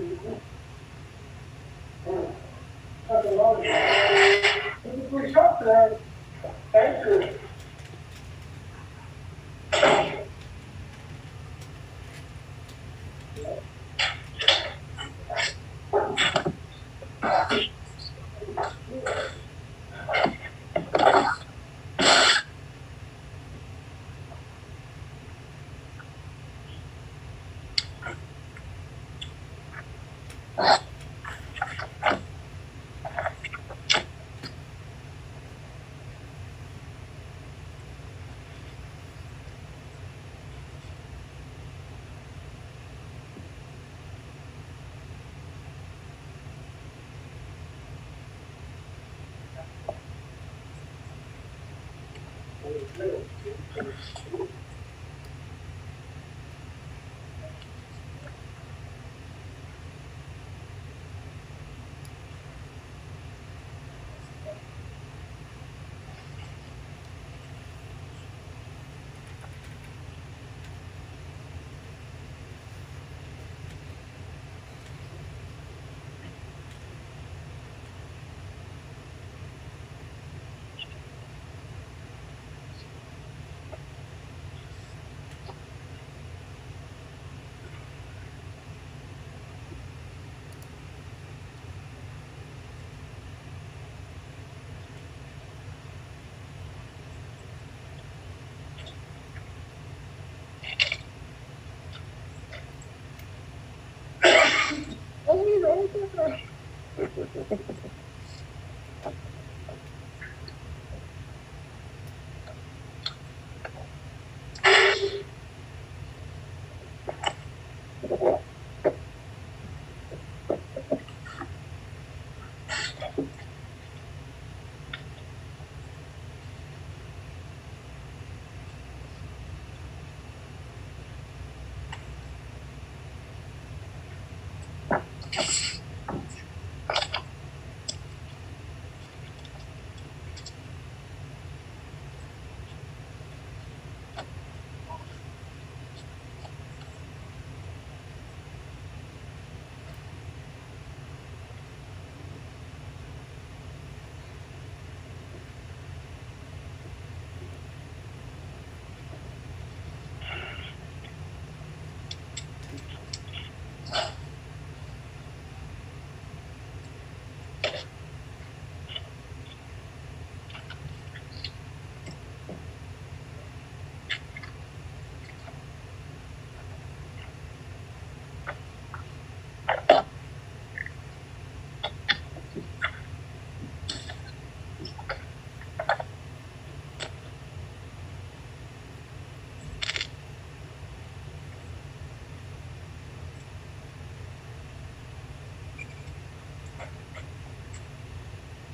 Thank you.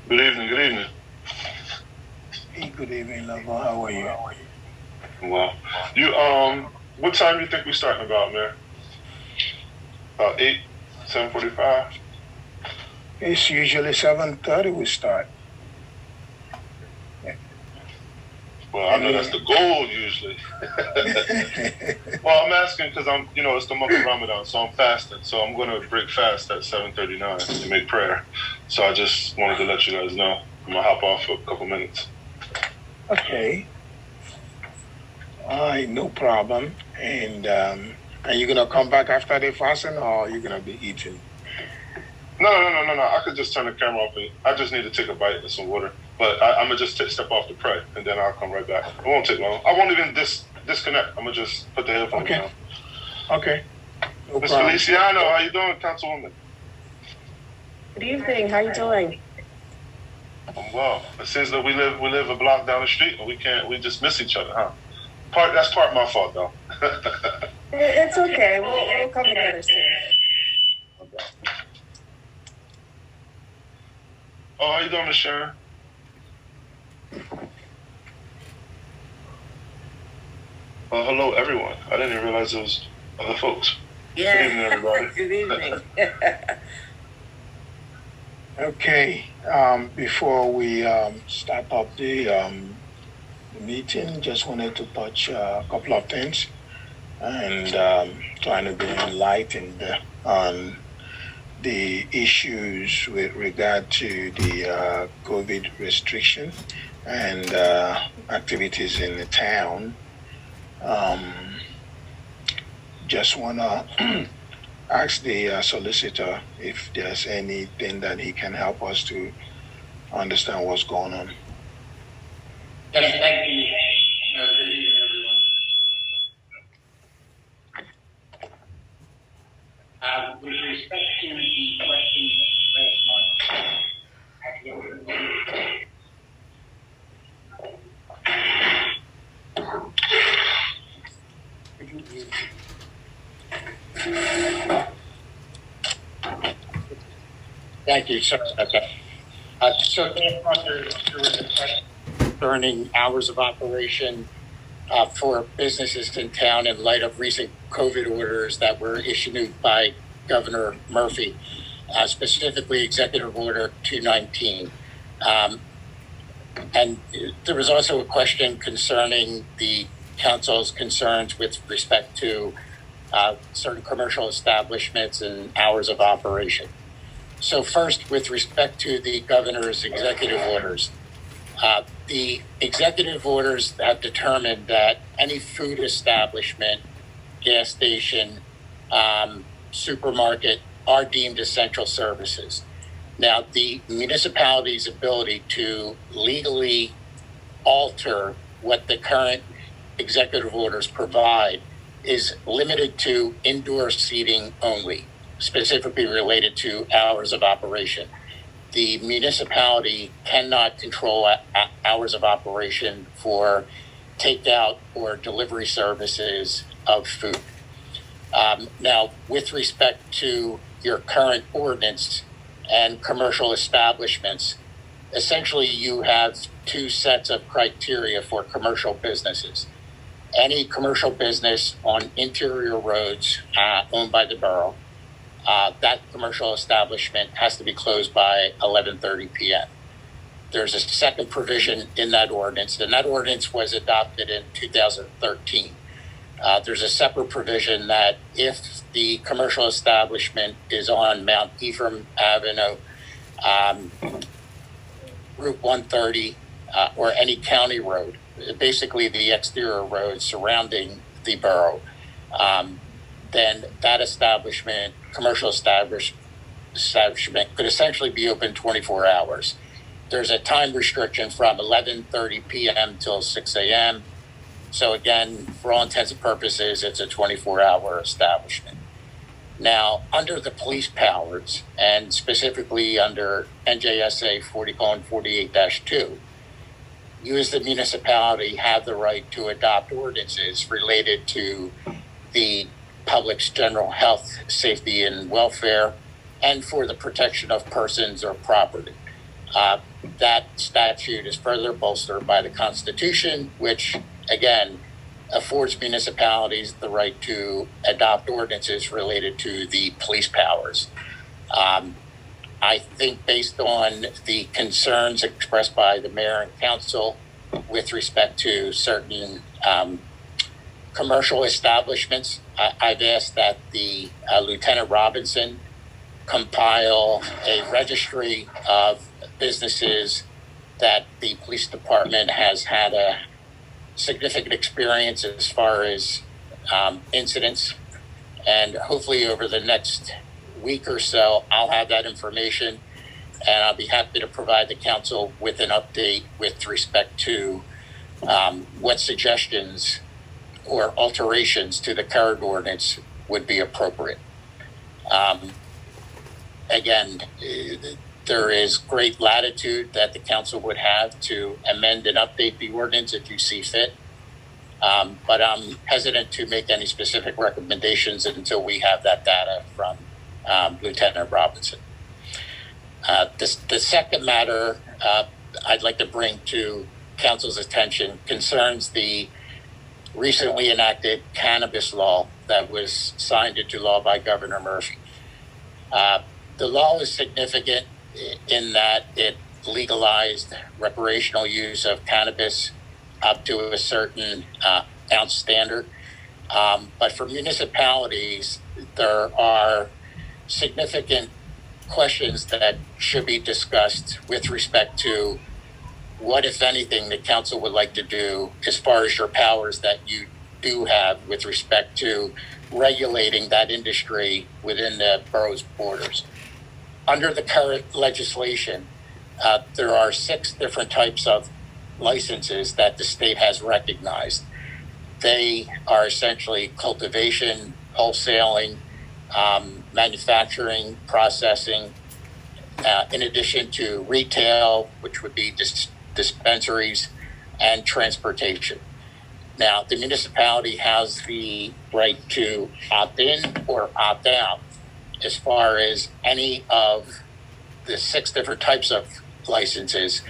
Good evening, good evening. Hey, good evening, Lover. How are you? Well, what time do you think we're starting about, man? About 8, 7:45? It's usually 7:30 we start. Well, I know that's the goal usually. Well, I'm asking because it's the month of Ramadan, so I'm fasting. So I'm going to break fast at 7:39 to make prayer. So I just wanted to let you guys know. I'm going to hop off for a couple minutes. Okay. All right, no problem. And are you going to come back after the fasting, or are you going to be eating? No. I could just turn the camera off. And I just need to take a bite and some water. But I'm going to just step off to pray, and then I'll come right back. It won't take long. I won't even disconnect. I'm going to just put the headphones down. Okay. No Ms. problem. Feliciano, how you doing, Councilwoman? Good evening. How you doing? I'm well. It seems that we live a block down the street, and we just miss each other, huh? That's part of my fault, though. It's okay. We'll come together soon. Okay. Oh, how you doing, Ms. Sharon? Well, hello, everyone. I didn't even realize there was other folks. Yeah. Good evening, everybody. Good evening. Okay. Before we start up the meeting, just wanted to touch a couple of things and trying to be enlightened on the issues with regard to the COVID restriction and activities in the town. Just want to ask the solicitor if there's anything that he can help us to understand what's going on. Yes, thank you. Good evening, everyone. With respect to the question last month, thank you, sir. Okay. So there was a question concerning hours of operation for businesses in town in light of recent COVID orders that were issued by Governor Murphy, specifically Executive Order 219. And there was also a question concerning the council's concerns with respect to certain commercial establishments and hours of operation. So first, with respect to the governor's executive orders, the executive orders have determined that any food establishment, gas station, supermarket are deemed essential services. Now, the municipality's ability to legally alter what the current executive orders provide is limited to indoor seating only, specifically related to hours of operation. The municipality cannot control hours of operation for takeout or delivery services of food. Now, with respect to your current ordinance and commercial establishments, essentially you have two sets of criteria for commercial businesses. Any commercial business on interior roads owned by the borough, that commercial establishment has to be closed by 11:30 p.m. There's a second provision in that ordinance, and that ordinance was adopted in 2013. There's a separate provision that if the commercial establishment is on Mount Ephraim Avenue, Route 130, or any county road, basically the exterior roads surrounding the borough, then that commercial establishment could essentially be open 24 hours. There's a time restriction from 11:30 p.m. till 6 a.m. So again, for all intents and purposes, it's a 24-hour establishment. Now, under the police powers, and specifically under NJSA 40:48-2, you as the municipality have the right to adopt ordinances related to the public's general health, safety, and welfare, and for the protection of persons or property. That statute is further bolstered by the Constitution, which, again, affords municipalities the right to adopt ordinances related to the police powers. I think based on the concerns expressed by the mayor and council with respect to certain commercial establishments, I've asked that the Lieutenant Robinson compile a registry of businesses that the police department has had a significant experience as far as incidents. And hopefully over the next week or so, I'll have that information, and I'll be happy to provide the council with an update with respect to what suggestions or alterations to the current ordinance would be appropriate. Again, there is great latitude that the council would have to amend and update the ordinance if you see fit. But I'm hesitant to make any specific recommendations until we have that data from Lieutenant Robinson. The second matter I'd like to bring to council's attention concerns the recently enacted cannabis law that was signed into law by Governor Murphy. The law is significant in that it legalized recreational use of cannabis up to a certain ounce standard. But for municipalities, there are significant questions that should be discussed with respect to what, if anything, the council would like to do as far as your powers that you do have with respect to regulating that industry within the borough's borders. Under the current legislation, there are 6 different types of licenses that the state has recognized. They are essentially cultivation, wholesaling, manufacturing, processing, in addition to retail, which would be dispensaries, and transportation. Now, the municipality has the right to opt in or opt out as far as any of the 6 different types of licenses,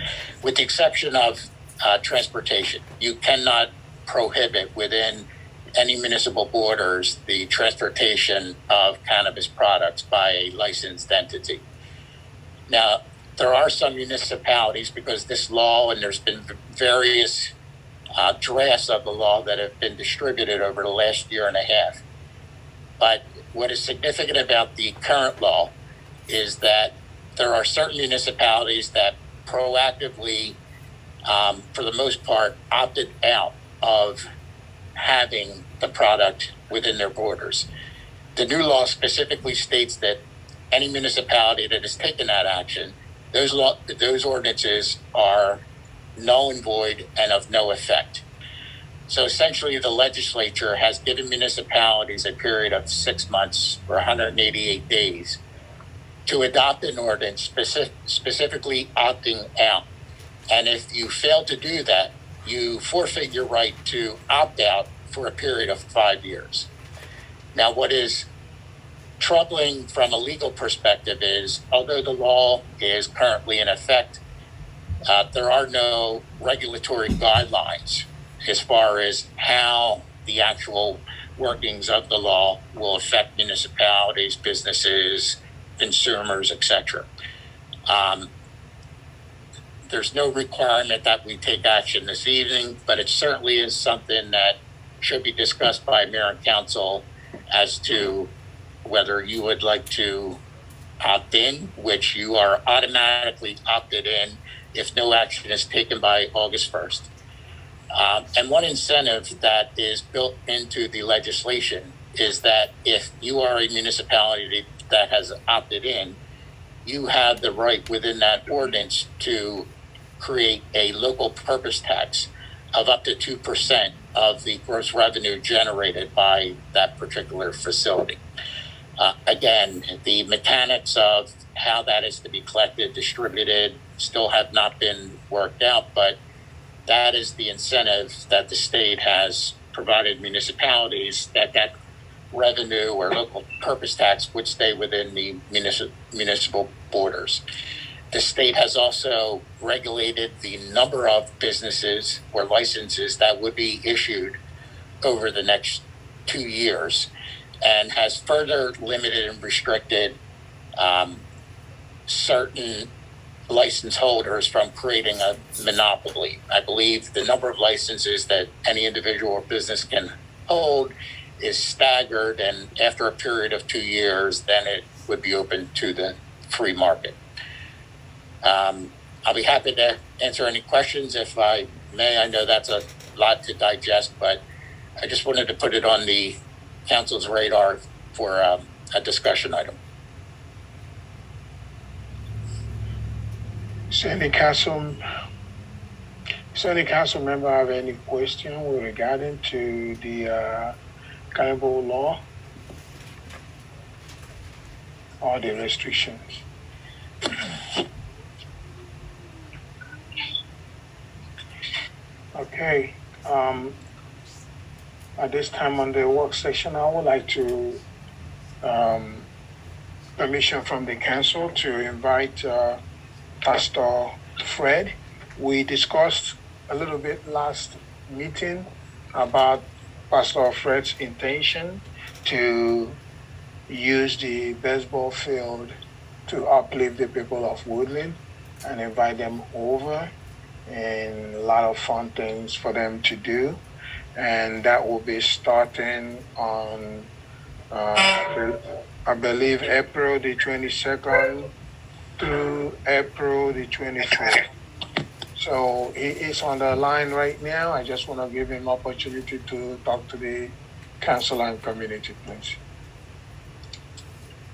with the exception of transportation. You cannot prohibit within any municipal borders the transportation of cannabis products by a licensed entity. Now, there are some municipalities, because this law, and there's been various drafts of the law that have been distributed over the last year and a half. But what is significant about the current law is that there are certain municipalities that proactively, for the most part, opted out of having the product within their borders. The new law specifically states that any municipality that has taken that action, those ordinances are null and void and of no effect. So essentially, the legislature has given municipalities a period of 6 months or 188 days to adopt an ordinance specifically opting out. And if you fail to do that, you forfeit your right to opt out for a period of 5 years. Now, what is troubling from a legal perspective is, although the law is currently in effect, there are no regulatory guidelines as far as how the actual workings of the law will affect municipalities, businesses, consumers, etc. There's no requirement that we take action this evening, but it certainly is something that should be discussed by mayor and council as to whether you would like to opt in, which you are automatically opted in if no action is taken by August 1st. And one incentive that is built into the legislation is that if you are a municipality that has opted in, you have the right within that ordinance to create a local purpose tax of up to 2% of the gross revenue generated by that particular facility. Again, the mechanics of how that is to be collected, distributed, still have not been worked out, but that is the incentive that the state has provided municipalities, that revenue or local purpose tax would stay within the municipal borders. The state has also regulated the number of businesses or licenses that would be issued over the next 2 years, and has further limited and restricted certain license holders from creating a monopoly. I believe the number of licenses that any individual or business can hold is staggered, and after a period of 2 years, then it would be open to the free market. I'll be happy to answer any questions if I may. I know that's a lot to digest, but I just wanted to put it on the council's radar for a discussion item. So any council member have any question regarding to the cannabis law or the restrictions? Okay. At this time on the work session, I would like to permission from the council to invite Pastor Fred. We discussed a little bit last meeting about Pastor Fred's intention to use the baseball field to uplift the people of Woodlynne and invite them over, and a lot of fun things for them to do. And that will be starting on I believe, April the 22nd through April the 24th. So he is on the line right now. I just want to give him opportunity to talk to the council and community, please.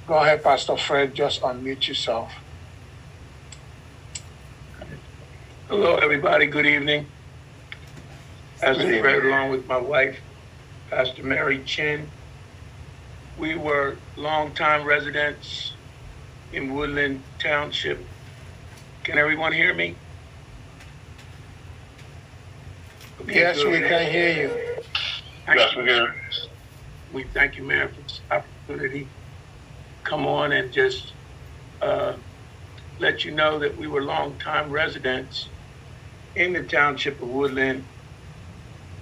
Go ahead, Pastor Fred, just unmute yourself. Hello, everybody. Good evening. Pastor Good Fred, evening. along with my wife, Pastor Mary Chin. We were longtime residents in Woodlynne Township. Can everyone hear me? Okay, Yes, good. we can hear you. Yes, we're here. We thank you, Mayor, for this opportunity to come on and just let you know that we were longtime residents in the township of Woodlynne.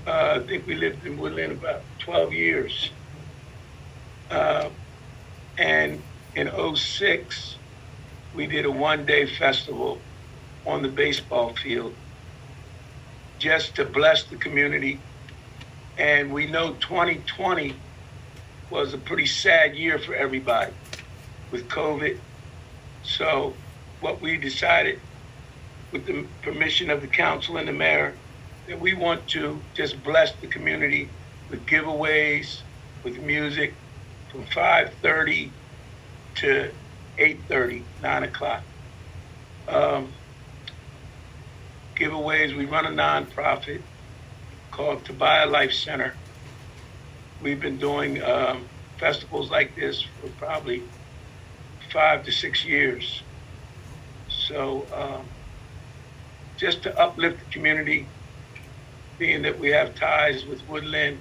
I think we lived in Woodlynne about 12 years. And in '06, we did a one-day festival on the baseball field just to bless the community. And we know 2020 was a pretty sad year for everybody with COVID. So what we decided, with the permission of the council and the mayor, that we want to just bless the community with giveaways, with music from 5:30 to 8:30, 9 o'clock. Giveaways, we run a nonprofit called Tobiah Life Center. We've been doing festivals like this for probably 5 to 6 years. So just to uplift the community, being that we have ties with Woodlynne,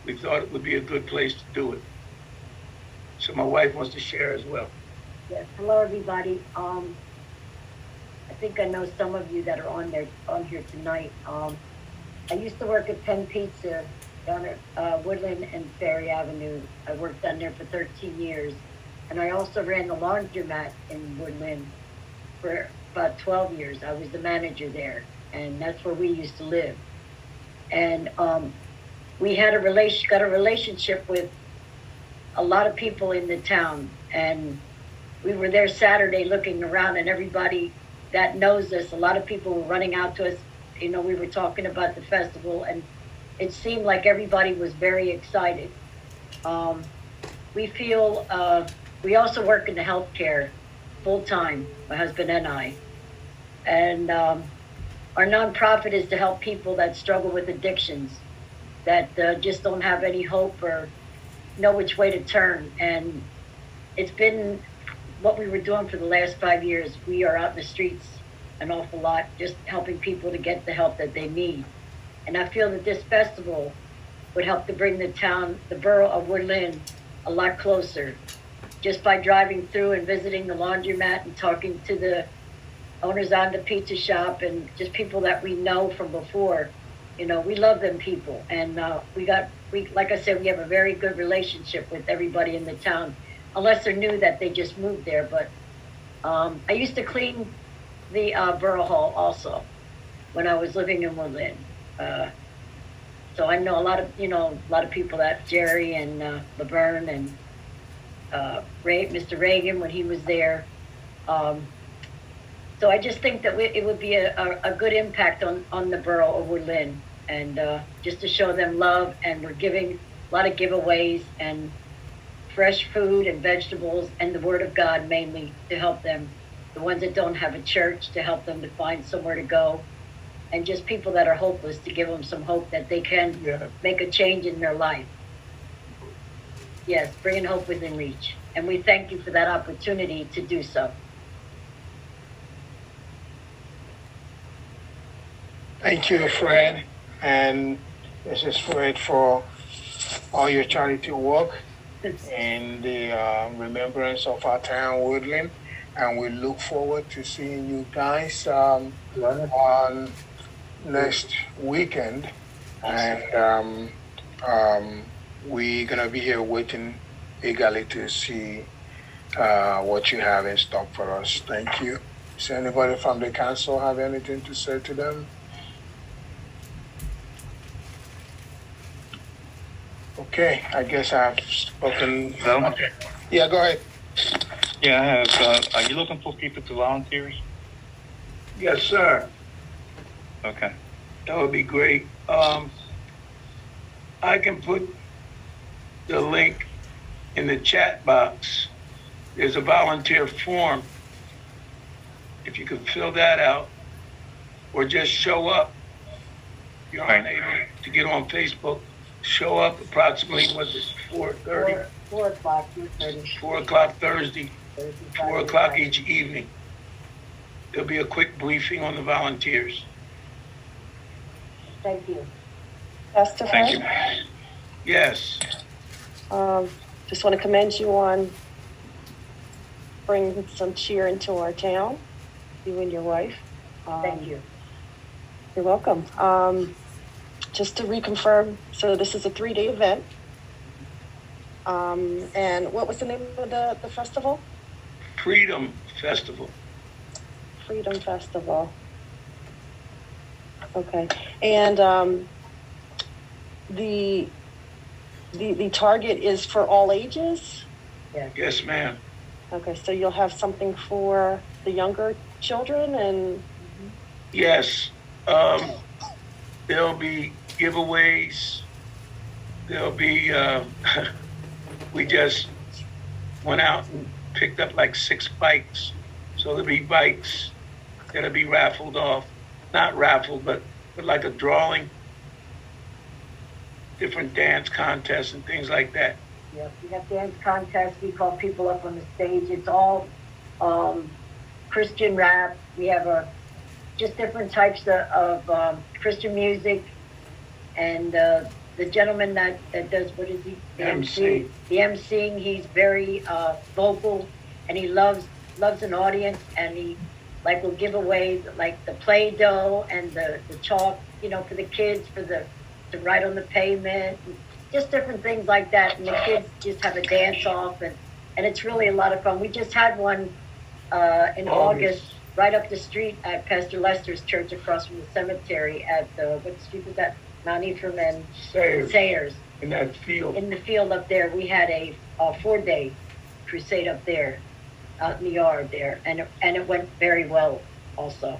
we thought it would be a good place to do it. So my wife wants to share as well. Yes, hello everybody. I think I know some of you that are on here tonight. I used to work at Penn Pizza down at Woodlynne and Ferry Avenue. I worked down there for 13 years. And I also ran the laundromat in Woodlynne for about 12 years. I was the manager there, and that's where we used to live. And we had got a relationship with a lot of people in the town, and we were there Saturday looking around, and everybody that knows us, a lot of people were running out to us. You know, we were talking about the festival, and it seemed like everybody was very excited. We feel, we also work in the healthcare full time, my husband and I. And our nonprofit is to help people that struggle with addictions, that just don't have any hope or know which way to turn. And it's been what we were doing for the last 5 years. We are out in the streets an awful lot, just helping people to get the help that they need. And I feel that this festival would help to bring the borough of Woodlynne a lot closer, just by driving through and visiting the laundromat and talking to the owners on the pizza shop and just people that we know from before. You know, we love them people. And we like I said, we have a very good relationship with everybody in the town, unless they're new that they just moved there. But I used to clean the borough hall also when I was living in Woodlynne. So I know a lot of people, that Jerry and Laverne and Mr. Reagan when he was there. So I just think that it would be a good impact on the borough of Woodlynne, and just to show them love. And we're giving a lot of giveaways and fresh food and vegetables and the Word of God mainly to help them, the ones that don't have a church, to help them to find somewhere to go, and just people that are hopeless, to give them some hope that they can make a change in their life. Yes, bringing hope within reach. And we thank you for that opportunity to do so. Thank you, Fred. And this is Fred for all your charity work in the remembrance of our town, Woodlynne. And we look forward to seeing you guys on next weekend. And we're going to be here waiting eagerly to see what you have in stock for us. Thank you. Does anybody from the council have anything to say to them? Okay, I guess I've spoken Yeah, go ahead. Yeah, I have, are you looking for people to volunteers? Yes, sir. Okay. That would be great. I can put the link in the chat box. There's a volunteer form. If you could fill that out, or just show up. If you're Right. unable to get on Facebook, show up approximately, was it 4:30? 4 o'clock, 4:30. 4 o'clock Thursday, Thursday, 4 Friday, o'clock Saturday. each evening. There'll be a quick briefing on the volunteers. Thank you. Pastor Thank you. Fred, Yes, just want to commend you on bringing some cheer into our town, you and your wife. Thank you. You're welcome. Just to reconfirm, so this is a 3-day event. And what was the name of the festival? Freedom Festival. Freedom Festival. Okay. And the target is for all ages? Yes, ma'am. Okay, so you'll have something for the younger children and Yes, there'll be giveaways. There'll be, we just went out and picked up like 6 bikes. So there'll be bikes that'll be raffled off. Not raffled, but like a drawing. Different dance contests and things like that. Yep, we have dance contests, we call people up on the stage, it's all, Christian rap, we have just different types of Christian music, and, the gentleman that does, what is he? The MC. The emceeing, he's very, vocal, and he loves an audience, and he, like, will give away, like, the Play-Doh and the chalk, for the kids, to write on the pavement, just different things like that, and the kids just have a dance off, and it's really a lot of fun. We just had one in August, right up the street at Pastor Lester's church across from the cemetery at what street was that? Mount Ephraim and Sayers. In that field. In the field up there, we had a 4-day crusade up there, out in the yard there, and it went very well also.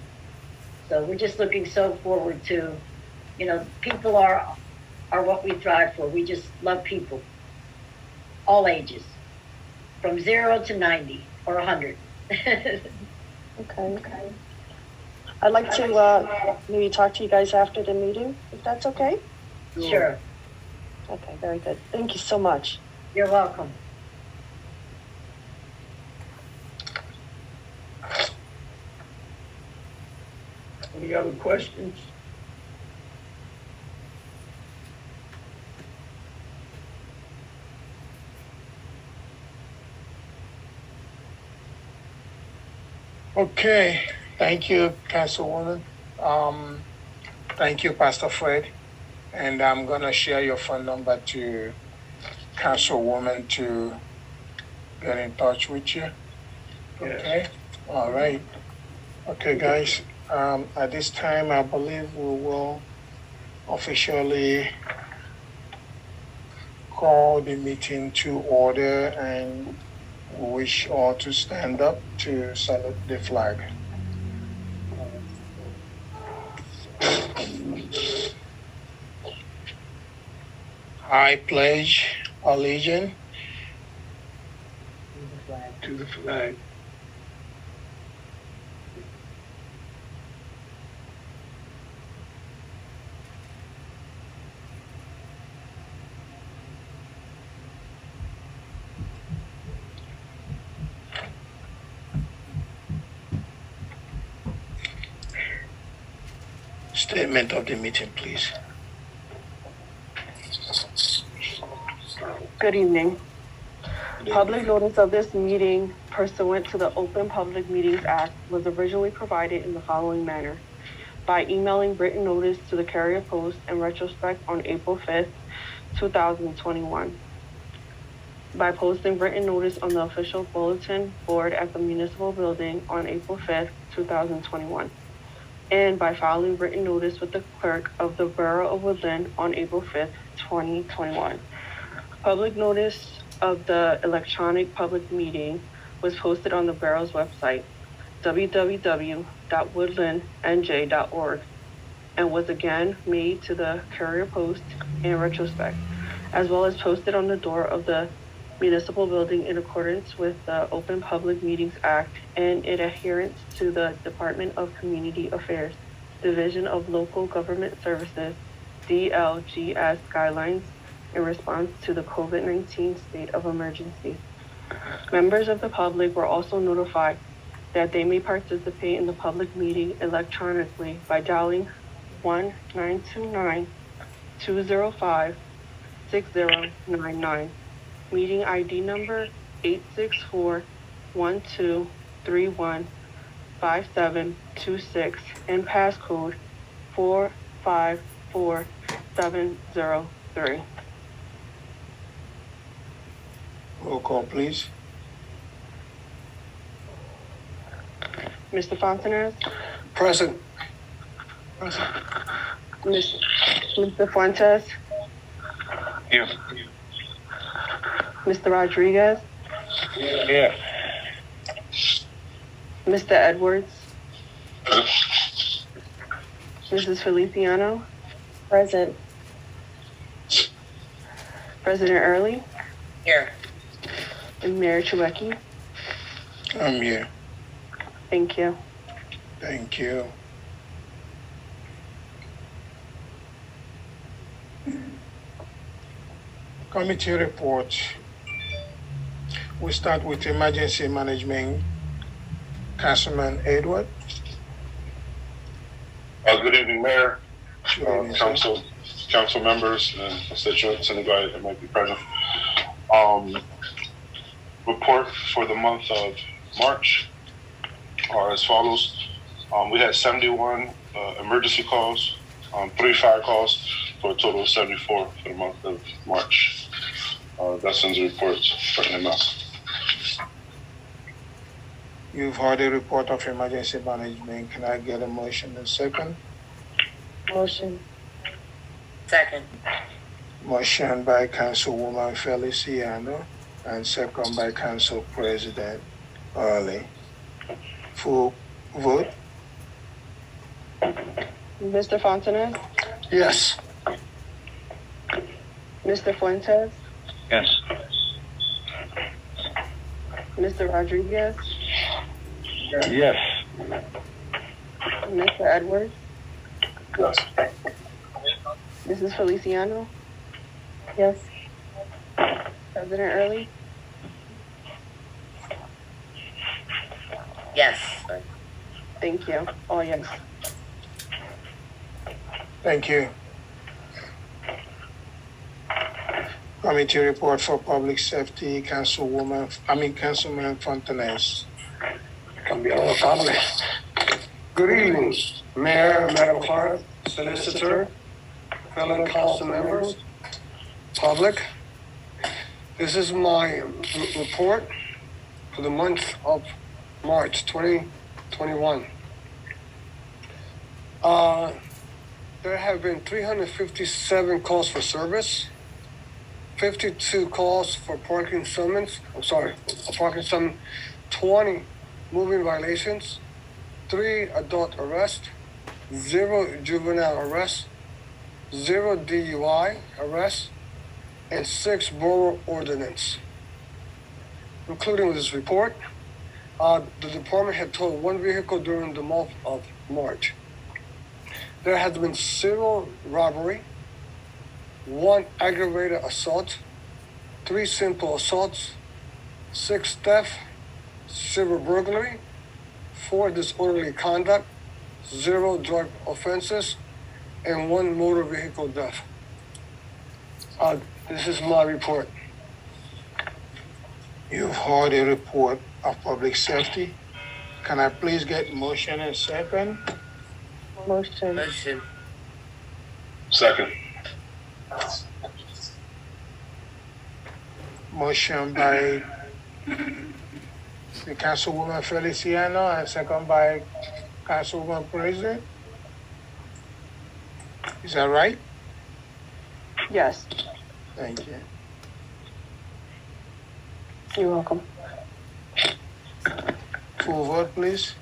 So we're just looking so forward to, people are what we thrive for. We just love people, all ages, from 0 to 90 or 100. okay. I'd like to maybe talk to you guys after the meeting, if that's okay? Sure. Okay, very good. Thank you so much. You're welcome. Any other questions? Okay, thank you, Councilwoman. Thank you, Pastor Fred. And I'm gonna share your phone number to Councilwoman to get in touch with you. Okay, all right. Okay, guys, at this time, I believe we will officially call the meeting to order and wish all to stand up to salute the flag. I pledge allegiance To the flag. statement of the meeting, please. Good evening. Public notice of this meeting pursuant to the Open Public Meetings Act was originally provided in the following manner. By emailing written notice to the Carrier Post in retrospect on April 5th, 2021. By posting written notice on the official bulletin board at the municipal building on April 5th, 2021. And by filing written notice with the clerk of the Borough of Woodlynne on April 5th, 2021. Public notice of the electronic public meeting was posted on the borough's website, www.woodlynnenj.org, and was again made to the Courier Post in retrospect, as well as posted on the door of the municipal building in accordance with the Open Public Meetings Act and in adherence to the Department of Community Affairs, Division of Local Government Services, DLGS guidelines in response to the COVID-19 state of emergency. Members of the public were also notified that they may participate in the public meeting electronically by dialing 1-929-205-6099, meeting ID number 864-1231-5726 and passcode 454703. Roll call, please. Mr. Fontanez? Present. Mr. Fuentes? Here. Mr. Rodriguez? Here. Mr. Edwards? Mrs. Feliciano? Present. President Early? Here. And Mayor Chouwaki? I'm here. Thank you. Thank you. Committee report. We start with emergency management. Councilman Edward. Good evening, Mayor, Good evening, sir. council members, and constituents, anybody that might be present. Report for the month of March are as follows. We had 71 emergency calls, 3 fire calls, for a total of 74 for the month of March. That's in the report for EMS. You've heard a report of emergency management. Can I get a motion and second? Motion. Second. Motion by Councilwoman Feliciano and second by Council President Early. Full vote? Mr. Fontanez? Yes. Mr. Fuentes? Yes. Mr. Rodriguez? Yes. Mr. Edwards? Yes. Mrs. Feliciano? Yes. President Early? Yes. Thank you. Oh, yes. Thank you. Committee report for public safety, Councilman Fontanez. Good evening, Mayor, Madam Clerk, Solicitor, fellow council members, public. This is my report for the month of March 2021. There have been 357 calls for service, 52 calls for parking summons, 20 moving violations, 3 adult arrests, 0 juvenile arrests, 0 DUI arrests, and 6 borough ordinance. Including this report, the department had towed 1 vehicle during the month of March. There has been 0 robbery, 1 aggravated assault, 3 simple assaults, 6 theft, 0 burglary, 4 disorderly conduct, 0 drug offenses, and 1 motor vehicle death. This is my report. You've heard a report of public safety. Can I please get motion and second? Motion. Motion. Second. Motion by the Councilwoman Feliciano and second by Councilwoman President. Is that right? Yes. Thank you. You're welcome. Full vote, please.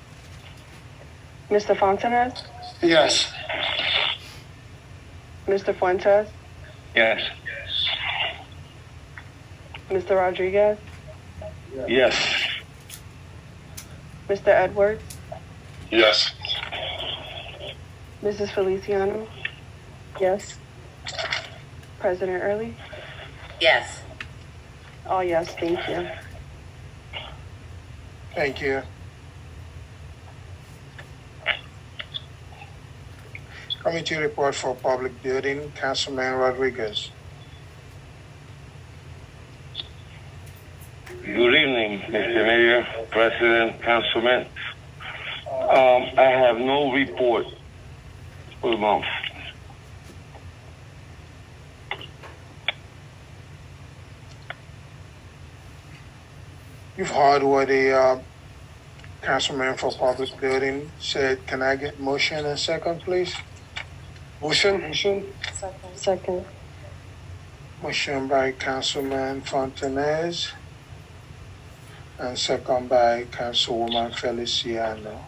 Mr. Fontenez, Yes. Mr. Fuentes, Yes. Mr. Rodriguez, Yes. Mr. Edwards, Yes. Mrs. Feliciano, Yes. President Early. Yes. All yes, thank you. Thank you. Committee report for public building, Councilman Rodriguez. Good evening, Mr. Mayor, President, Councilman. I have no report for the month. You've heard what the councilman for public building said. Can I get motion and second, please? Motion? Second. Motion by Councilman Fontanez and second by Councilwoman Feliciano.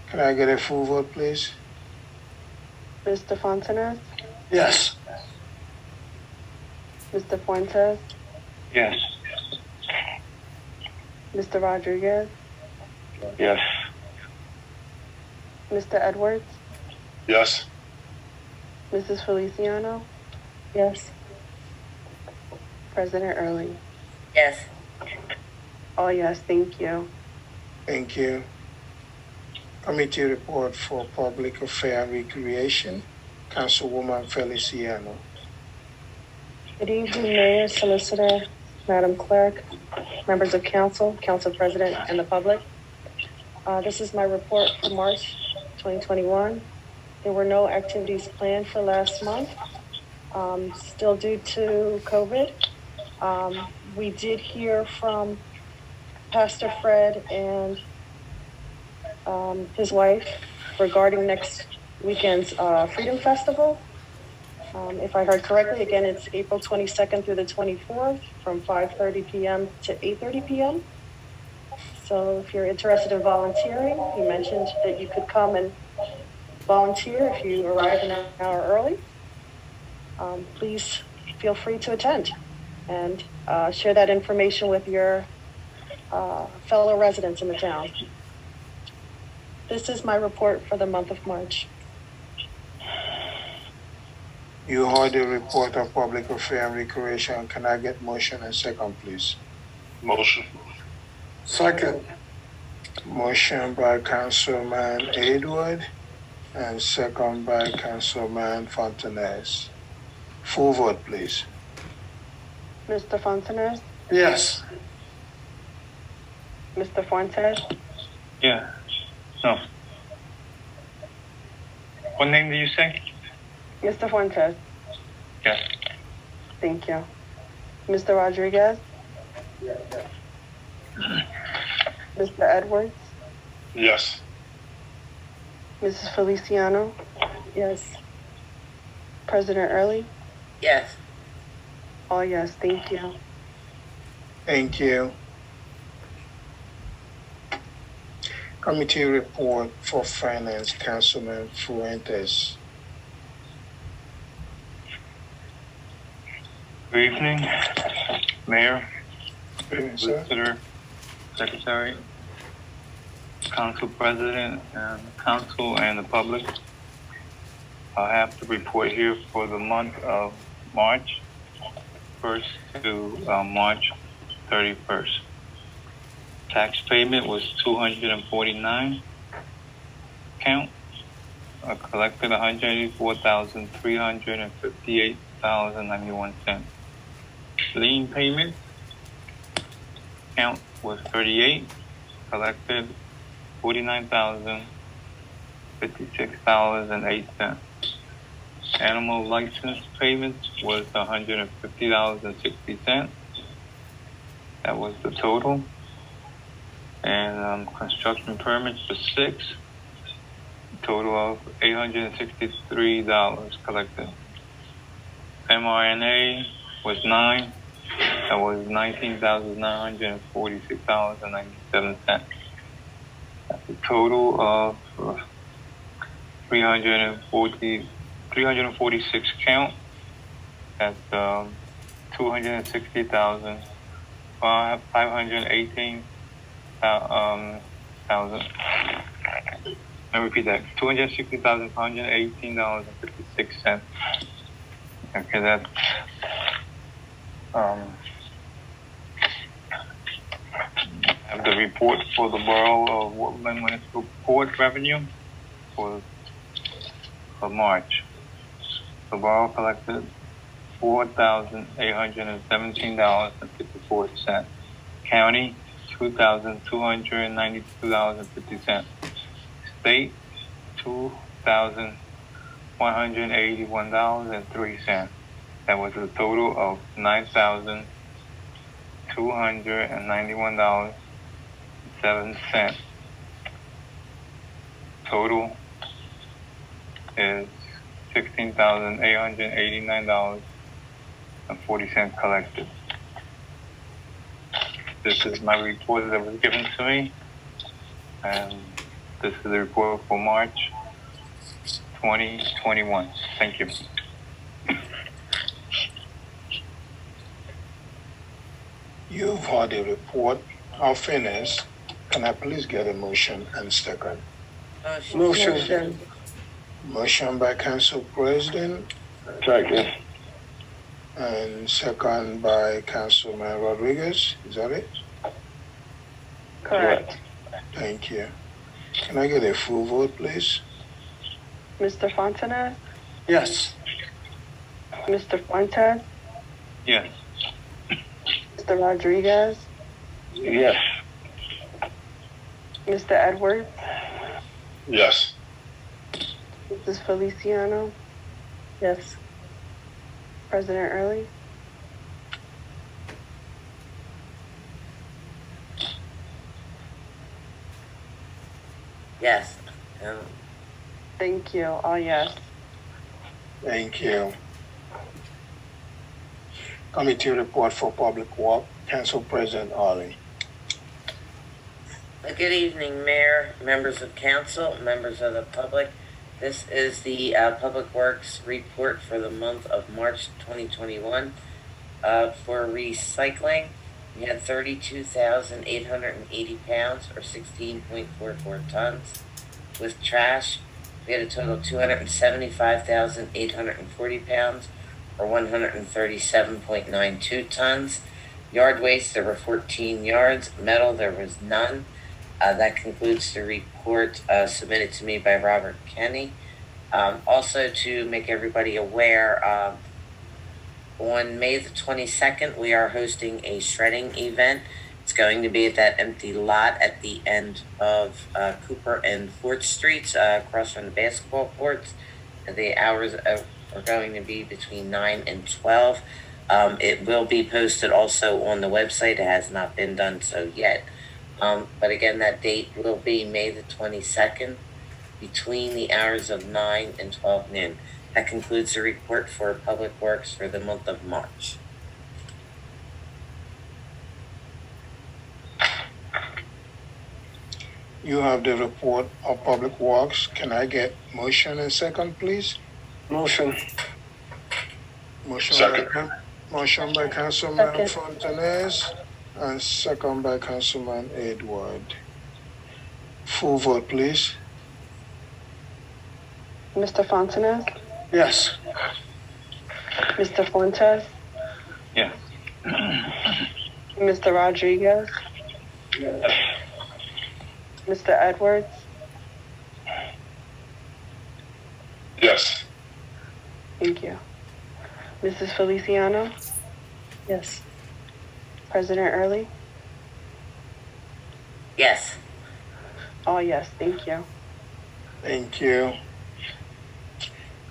Can I get a full vote, please? Mr. Fontenez, Yes. Mr. Fuentes, Yes. Mr. Rodriguez, Yes. Mr. Edwards, Yes. Mrs. Feliciano, Yes. President Early. Yes. All yes, thank you. Thank you. Committee report for public affairs and recreation, Councilwoman Feliciano. Good evening, Mayor, Solicitor, Madam Clerk, members of council, council president, and the public. This is my report for March 2021. There were no activities planned for last month, still due to COVID. We did hear from Pastor Fred and his wife regarding next weekend's Freedom Festival. If I heard correctly, again, it's April 22nd through the 24th from 5:30 p.m. to 8:30 p.m. So if you're interested in volunteering, you mentioned that you could come and volunteer if you arrive an hour early. Please feel free to attend and share that information with your fellow residents in the town. This is my report for the month of March. You heard the report of public affairs and recreation. Can I get motion and second, please? Motion. Second. Motion by Councilman Edward and second by Councilman Fontanez. Full vote, please. Mr. Fontenez, Yes. Mr. Fuentes, Yeah. No. What name did you say? Mr. Fuentes, Yes. thank you. Mr. Rodriguez, Mr. Edwards, Yes. Mrs. Feliciano, Yes. President Early. Yes. All yes, thank you. Thank you. Committee report for finance, Councilman Fuentes. Good evening, Mayor, Good evening, sir. Solicitor, Secretary, Council President, and Council and the public. I have to report here for the month of March 1st to March 31st. Tax payment was 249 count. Collected 184,358.91 cents. Lien payment count was 38. Collected $49,056.08. Animal license payments was $150.60. That was the total. And construction permits for 6, total of $863 collected. MRNA was 9, That was $19,946.97. That's a total of 346 count. That's 260,518 thousand. I repeat that: $260,518.56. Okay, that's I have the report for the Borough of Woodlynne Municipal Court revenue for March. The borough collected $4,817.54. County, $2,292.50. State, $2,181.03. That was a total of $9,291.07. Total is $16,889.40 collected. This is my report that was given to me, and this is the report for March 2021. Thank you. You've heard a report of finance. Can I please get a motion and second? Motion. Motion by Council President Second. and second by Councilman Rodriguez. Is that it? Correct. Thank you. Can I get a full vote, please? Mr. Fontenay, Yes. Mr. Fuentes, Yes. Mr. Rodriguez, Yes. Mr. Edwards, Yes. Mrs. Feliciano. Yes. President Early. Yes. Thank you. All yes. Thank you. Committee report for Public Work, Council President Ali. Good evening, Mayor, members of council, members of the public. This is the Public Works report for the month of March 2021. For recycling, we had 32,880 pounds, or 16.44 tons. With trash, we had a total of 275,840 pounds, or 137.92 tons. Yard waste, there were 14 yards. Metal, there was none. That concludes the report submitted to me by Robert Kenny. Also, to make everybody aware, on May the 22nd, we are hosting a shredding event. It's going to be at that empty lot at the end of Cooper and 4th Streets, across from the basketball courts. The hours are going to be between 9 and 12. It will be posted also on the website. It has not been done so yet. But again, that date will be May the 22nd between the hours of 9 and 12 noon. That concludes the report for Public Works for the month of March. You have the report of Public Works. Can I get motion and second, please? Motion. Motion Second. Motion by Councilman Second. Fontanez and second by Councilman Edward. Full vote, please. Mr. Fontenay, Yes. Mr. Fuentes, Yes. Mr. Rodriguez, Mr. Edwards, Yes. thank you. Mrs. Feliciano. Yes. President Early. Yes. All yes. Thank you. Thank you.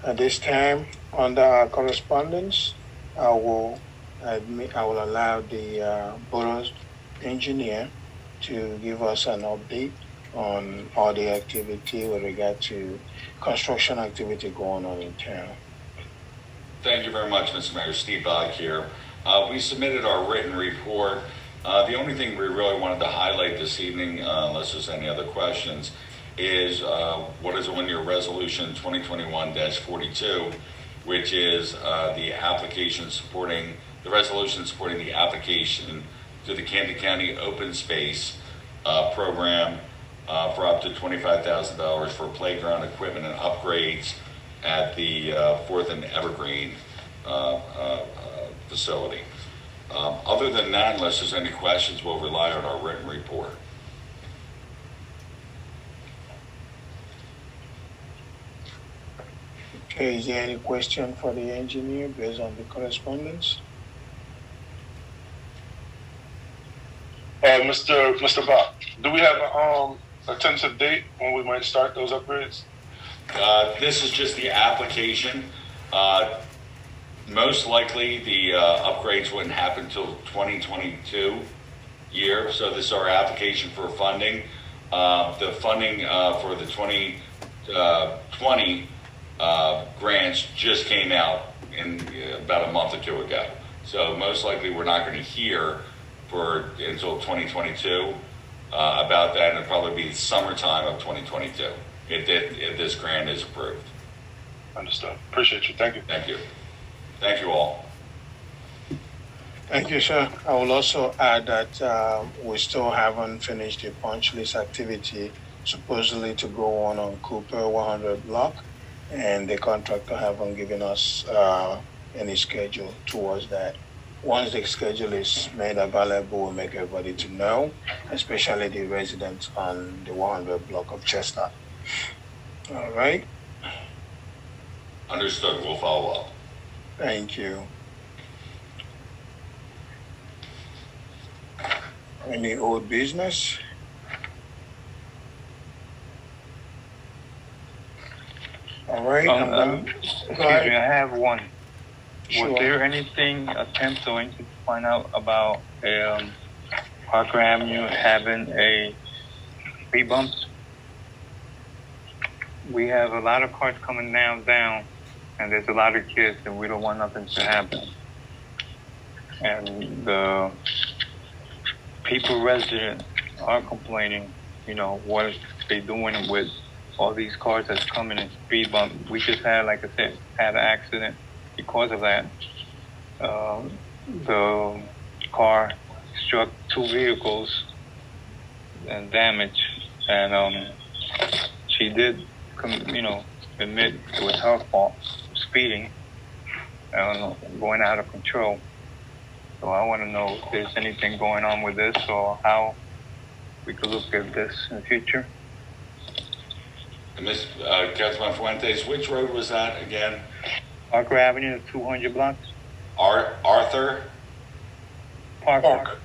At this time, under our correspondence, I will allow the borough engineer to give us an update on all the activity with regard to construction activity going on in town. Thank you very much, Mr. Mayor. Steve Bogg here. We submitted our written report. The only thing we really wanted to highlight this evening, unless there's any other questions, is what is on your resolution 2021-42, which is the resolution supporting the application to the Camden County Open Space program for up to $25,000 for playground equipment and upgrades at the 4th and Evergreen facility. Other than that, unless there's any questions, we'll rely on our written report. Okay, is there any question for the engineer based on the correspondence? Mr. Bach, do we have a tentative date when we might start those upgrades? This is just the application. Most likely the upgrades wouldn't happen until 2022 year. So this is our application for funding. The funding for the 2020 grants just came out in about a month or two ago. So most likely we're not going to hear until 2022 about that, and it'll probably be the summertime of 2022 if this grant is approved. Understood. Appreciate you. Thank you. Thank you. Thank you all. Thank you, sir. I will also add that we still haven't finished the punch list activity supposedly to go on Cooper 100 block, and the contractor haven't given us any schedule towards that. Once the schedule is made available, we'll make everybody to know, especially the residents on the 100 block of Chestnut. All right. Understood. We'll follow up. Thank you. Any old business? All right. Excuse me, I have one. Sure. Was there anything attempt or anything to find out about Parker Avenue having a speed bumps? We have a lot of cars coming down, and there's a lot of kids, and we don't want nothing to happen. And the residents are complaining, what they doing with all these cars that's coming in speed bump. We just had, like I said, an accident because of that. The car struck two vehicles and damaged, and she did, admit it was her fault, speeding, going out of control. So I want to know if there's anything going on with this or how we could look at this in the future. Ms. Councilman Fuentes, which road was that again? Parker Avenue, 200 blocks. Arthur? Parker.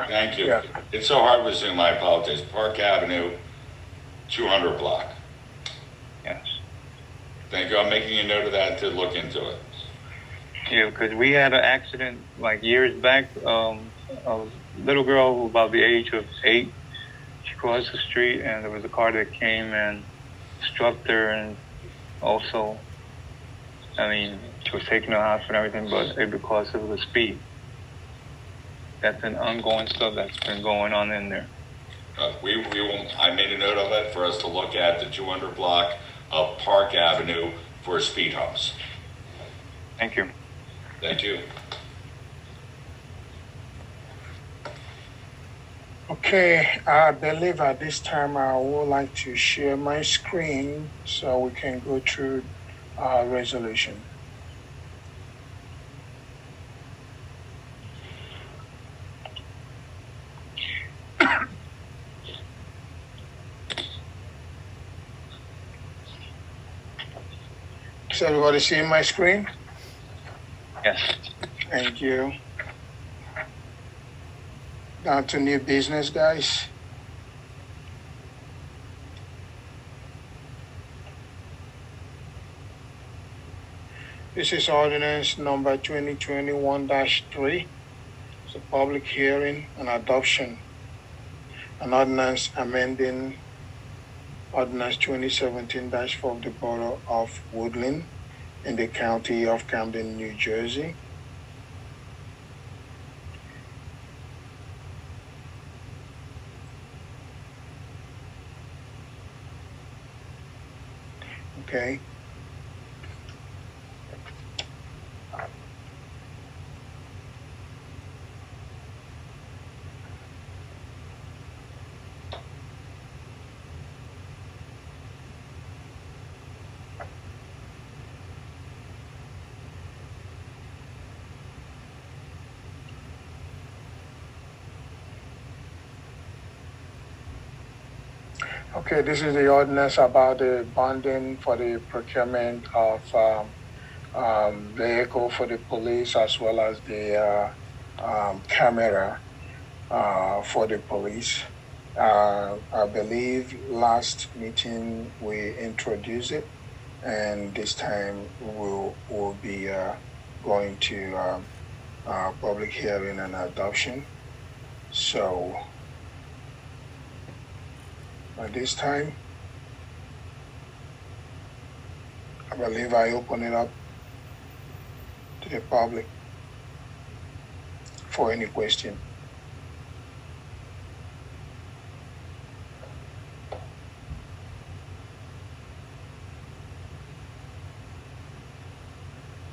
Thank you. Yeah. It's so hard with Zoom, I apologize. Park Avenue, 200 block. Yes. Thank you. I'm making a note of that to look into it. Yeah, because we had an accident like years back. A little girl about the age of 8, she crossed the street and there was a car that came and struck her, and also, she was taken to the hospital and everything, but it because of the speed. That's an ongoing stuff that's been going on in there. We will. I made a note of it for us to look at the 200 block of Park Avenue for speed humps. Thank you. Thank you. Okay, I believe at this time I would like to share my screen so we can go through our resolution. Is everybody seeing my screen? Yes. Thank you. Down to new business, guys. This is ordinance number 2021-3. It's a public hearing and adoption. An ordinance amending ordinance 2017-4 of the Borough of Woodlynne in the County of Camden, New Jersey. Okay. Okay, this is the ordinance about the bonding for the procurement of vehicle for the police as well as the camera for the police. I believe last meeting we introduced it, and this time we'll be going to public hearing and adoption. So at this time, I believe I open it up to the public for any question.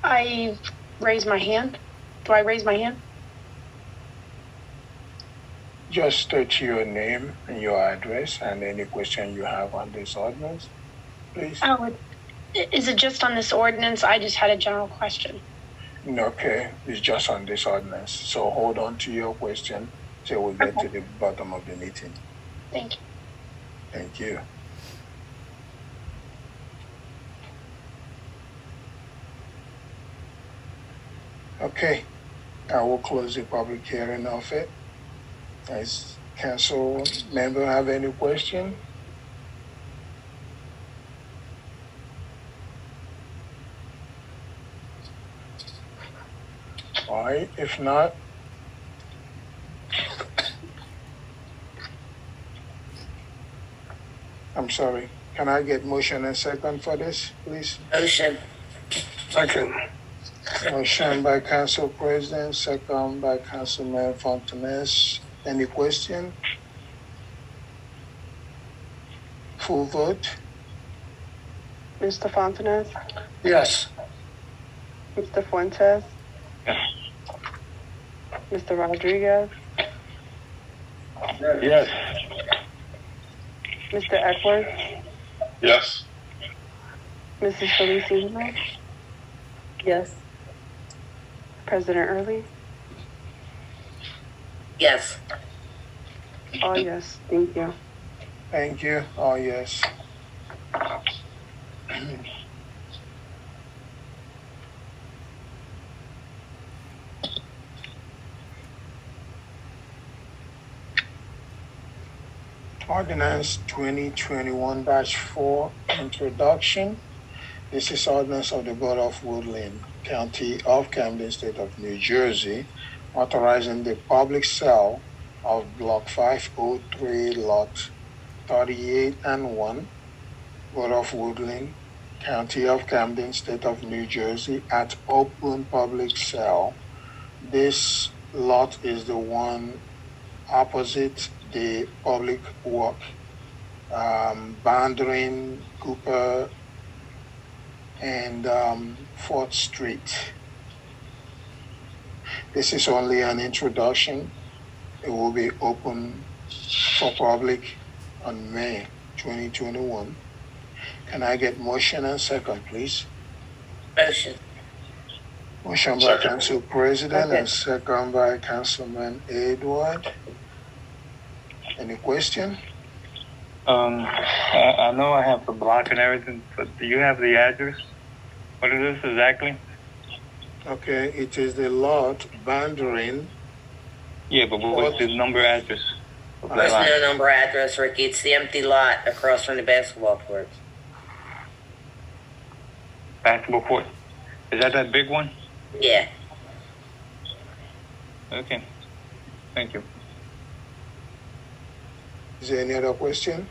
I raise my hand. Do I raise my hand? Just state your name and your address and any question you have on this ordinance, please. Oh, is it just on this ordinance? I just had a general question. Okay, it's just on this ordinance. So hold on to your question till we get to the bottom of the meeting. Thank you. Thank you. Okay, I will close the public hearing of it. Does council member have any question? All right, if not, I'm sorry. Can I get motion and second for this, please? Motion. Second. Motion by Council President, second by Councilman Fontanes. Any question? Full vote? Mr. Fontanes? Yes. Mr. Fuentes? Yes. Mr. Rodriguez? Yes. Mr. Edwards? Yes. Mrs. Felicino? Yes. President Early? Yes. Oh, yes. Thank you. Thank you. Oh, yes. Ordinance 2021-4, introduction. This is ordinance of the Borough of Woodlynne, County of Camden, State of New Jersey, authorizing the public sale of Block 503, Lot 38 and 1, Borough of Woodlynne, County of Camden, State of New Jersey, at open public sale. This lot is the one opposite the public work, boundary Cooper and 4th Street. This is only an introduction. It will be open for public on May 2021. Can I get motion and second, please? Motion. Motion by Second. Council President and second by Councilman Edward. Any question? I know I have the block and everything, but do you have the address? What is this exactly? Okay, it is the lot boundary. Yeah, but what's the number address of that There's lot? no number address, Ricky. It's the empty lot across from the basketball courts. Basketball court. Is that big one? Yeah. Okay. Thank you. Is there any other question?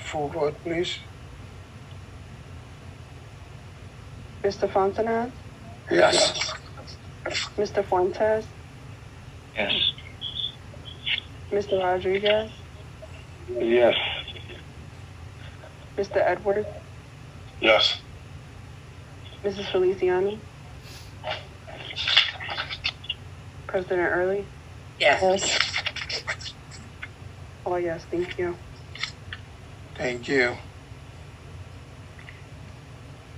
Full vote, please. Mr. Fontanes? Yes. Mr. Fuentes? Yes. Mr. Rodriguez? Yes. Mr. Edwards, Yes. Mrs. Feliciano, President Early. Yes. Oh, yes, thank you. Thank you.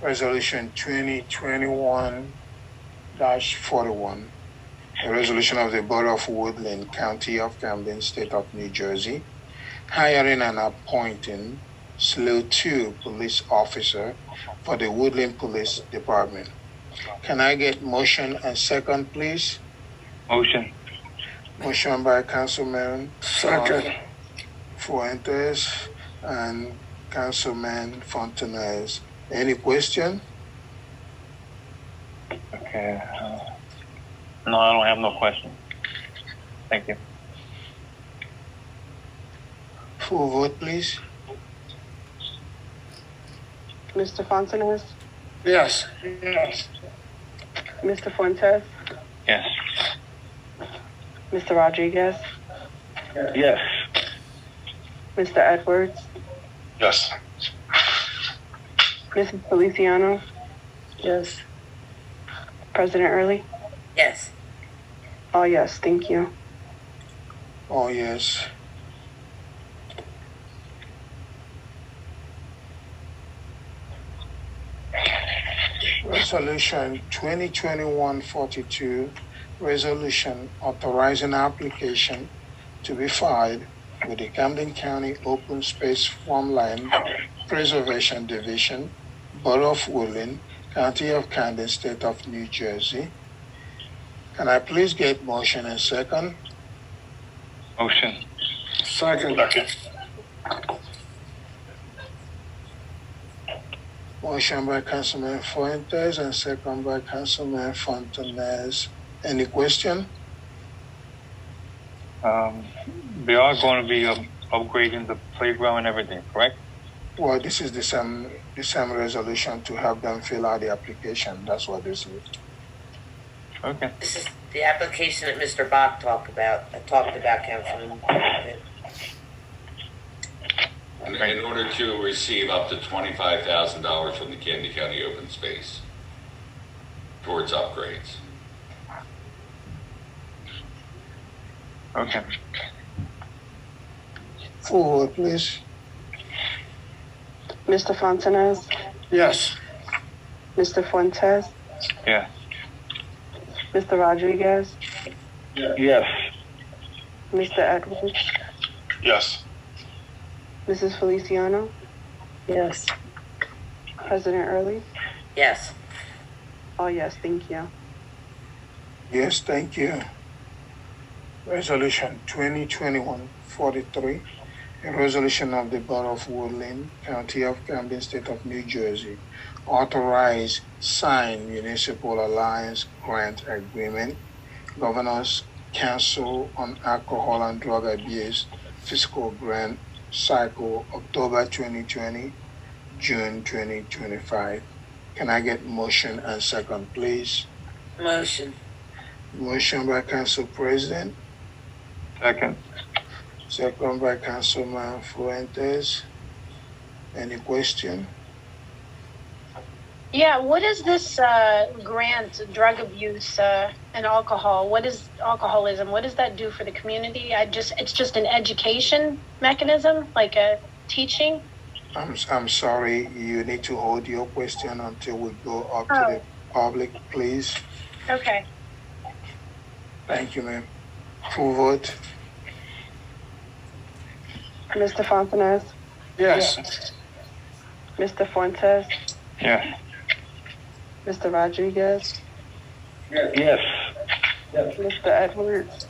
Resolution 2021-41, a resolution of the Borough of Woodlynne, County of Camden, State of New Jersey, hiring and appointing SLEW 2 police officer for the Woodlynne Police Department. Can I get motion and second, please? Motion. Motion by Councilman Second. Fuentes and Councilman Fontanez. Any question? Okay. No, I don't have no question. Thank you. Full vote, please. Mr. Fontanez, Yes. Mr. Fuentes, Yes. Mr. Rodriguez, Yes. Mr. Edwards, Yes. Mrs. Feliciano, Yes. President Early. Yes. Oh, yes, thank you. Oh, yes. Resolution 2021-42, resolution authorizing application to be filed with the Camden County Open Space Farmland Preservation Division, Borough of Woodlynne, County of Camden, State of New Jersey. Can I please get motion and second? Motion. Second. Second. Motion by Councilman Fuentes and second by Councilman Fontanez. Any question? They are going to be upgrading the playground and everything, correct? Well, this is the same resolution to have them fill out the application. That's what this is. Okay. This is the application that Mr. Bach talked about, Councilman. In order to receive up to $25,000 from the Camden County Open Space towards upgrades. Okay. Full vote, please. Mr. Fontanez, Yes. Mr. Fuentes, Yeah. Mr. Rodriguez, Yes. Mr. Edwards, Yes. Mrs. Feliciano, Yes. President Early. Yes. Oh, yes, thank you. Yes, thank you. Resolution 2021-43, a resolution of the Borough of Woodlynne, County of Camden, State of New Jersey, authorize sign municipal alliance grant agreement, Governor's Council on Alcohol and Drug Abuse fiscal grant cycle, October 2020, June 2025. Can I get motion and second, please? Motion. Motion by Council President, Second. second by Councilman Fuentes. Any question? Yeah, what is this grant, drug abuse and alcohol? What is alcoholism? What does that do for the community? It's just an education mechanism, like a teaching? I'm sorry, you need to hold your question until we go up to the public, please. Okay. Thank you, ma'am. Full vote? Mr. Fontanez, Yes. Mr. Fuentes, Yeah. Mr. Rodriguez, Yes. Mr. Edwards,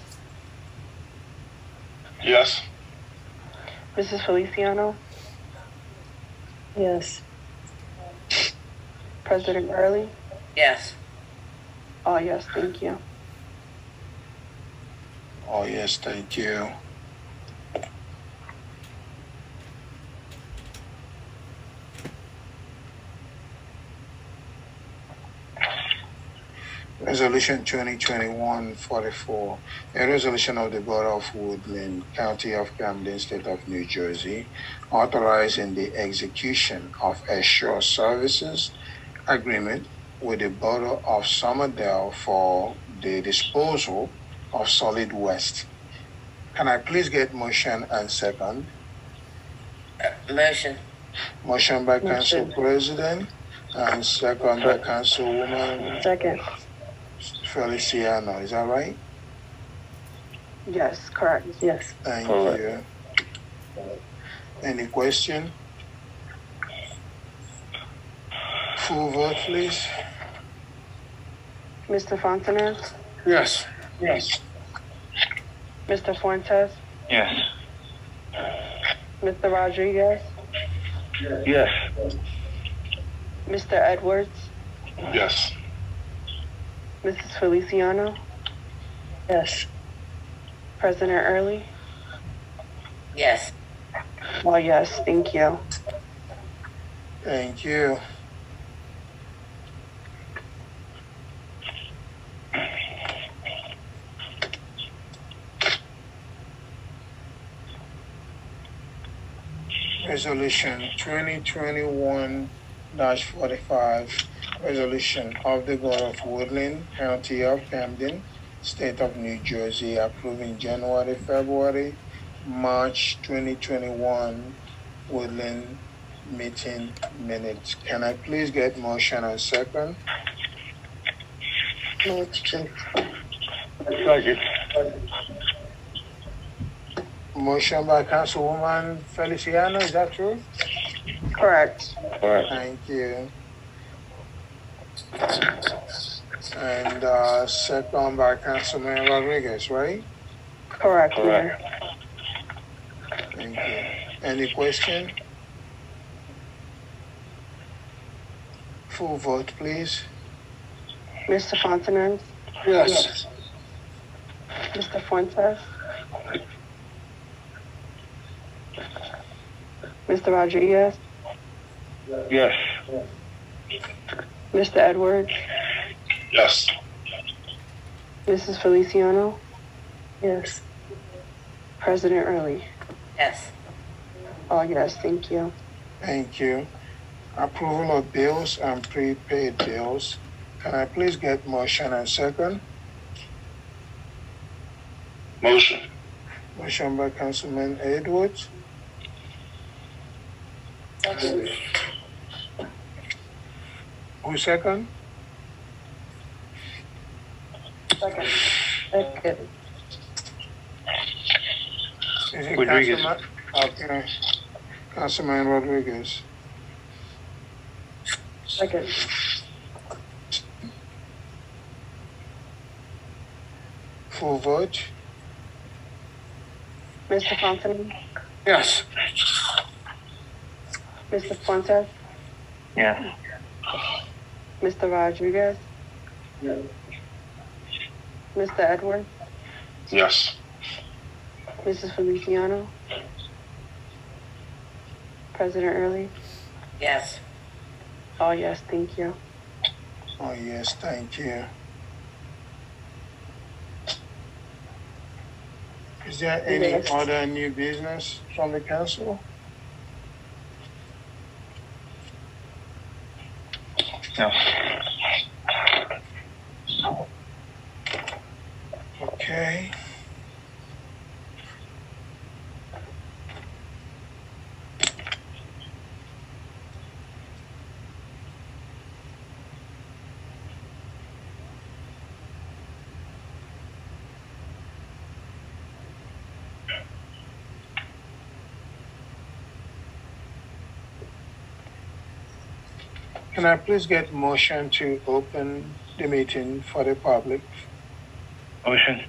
Yes. Mrs. Feliciano, Yes. President Early. Yes. Oh, yes, thank you. Oh, yes, thank you. Resolution 2021-44, a resolution of the Borough of Woodlynne, County of Camden, State of New Jersey, authorizing the execution of a shore services agreement with the Borough of Somerdale for the disposal of solid waste. Can I please get motion and second? Motion. Motion by Council President and second by Councilwoman Second. Feliciano. Is that right? Yes, correct. Yes. Thank Correct. you. Any question? Full vote, please. Mr. Fontanez? Yes. Yes. Mr. Fuentes? Yes. Mr. Rodriguez? Yes. Mr. Edwards? Yes. Mrs. Feliciano? Yes. President Early? Yes. Well, yes, thank you. Thank you. Resolution 2021-45, resolution of the Borough of Woodlynne, County of Camden, State of New Jersey, approving January, February, March 2021 Woodlynne meeting minutes. Can I please get motion and second? Motion. Second. Motion by Councilwoman Feliciano, is that true? Correct. Correct. Thank you. And second by Councilman Rodriguez, right? Correct, Mayor. Thank you. Any question? Full vote, please. Mr. Fontanez? Yes. Mr. Fuentes? Mr. Rodriguez? Yes. Mr. Edwards? Yes. Mrs. Feliciano? Yes. President Early? Yes. Oh, yes, thank you. Thank you. Approval of bills and prepaid bills. Can I please get motion and second? Motion. Motion by Councilman Edwards. Who second? Second. Is it Rodriguez. Councilman? Okay. Councilman Rodriguez. Second. Full vote? Mr. Fontaine? Yes. Mr. Fuentes? Yes. Mr. Rodriguez? Mr. Edwards? Yes. Mrs. Feliciano? President Early? Yes. Oh, yes, thank you. Oh, yes, thank you. Is there any Yes. other new business from the council? No. Okay. Can I please get motion to open the meeting for the public? Motion.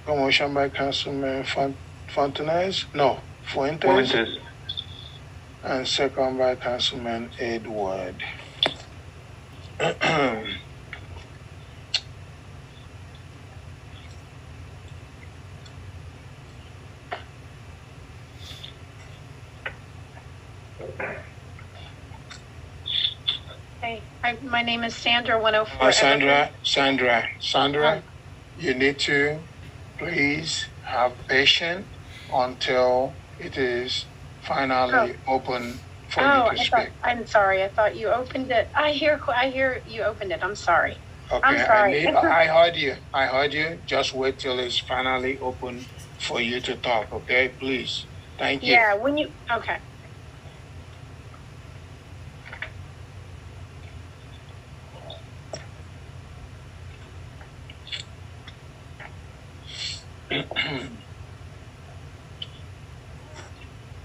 Motion by Councilman Fontanez? No, Fuentes. Fuentes. And second by Councilman Edward. Hey, My name is Sandra, 104. Sandra, you need to please have patience until it is finally open for you to speak. I'm sorry. I thought you opened it. I hear you opened it. I'm sorry. Okay, I'm sorry. I heard you. Just wait till it's finally open for you to talk, okay? Please. Thank you. Yeah, okay.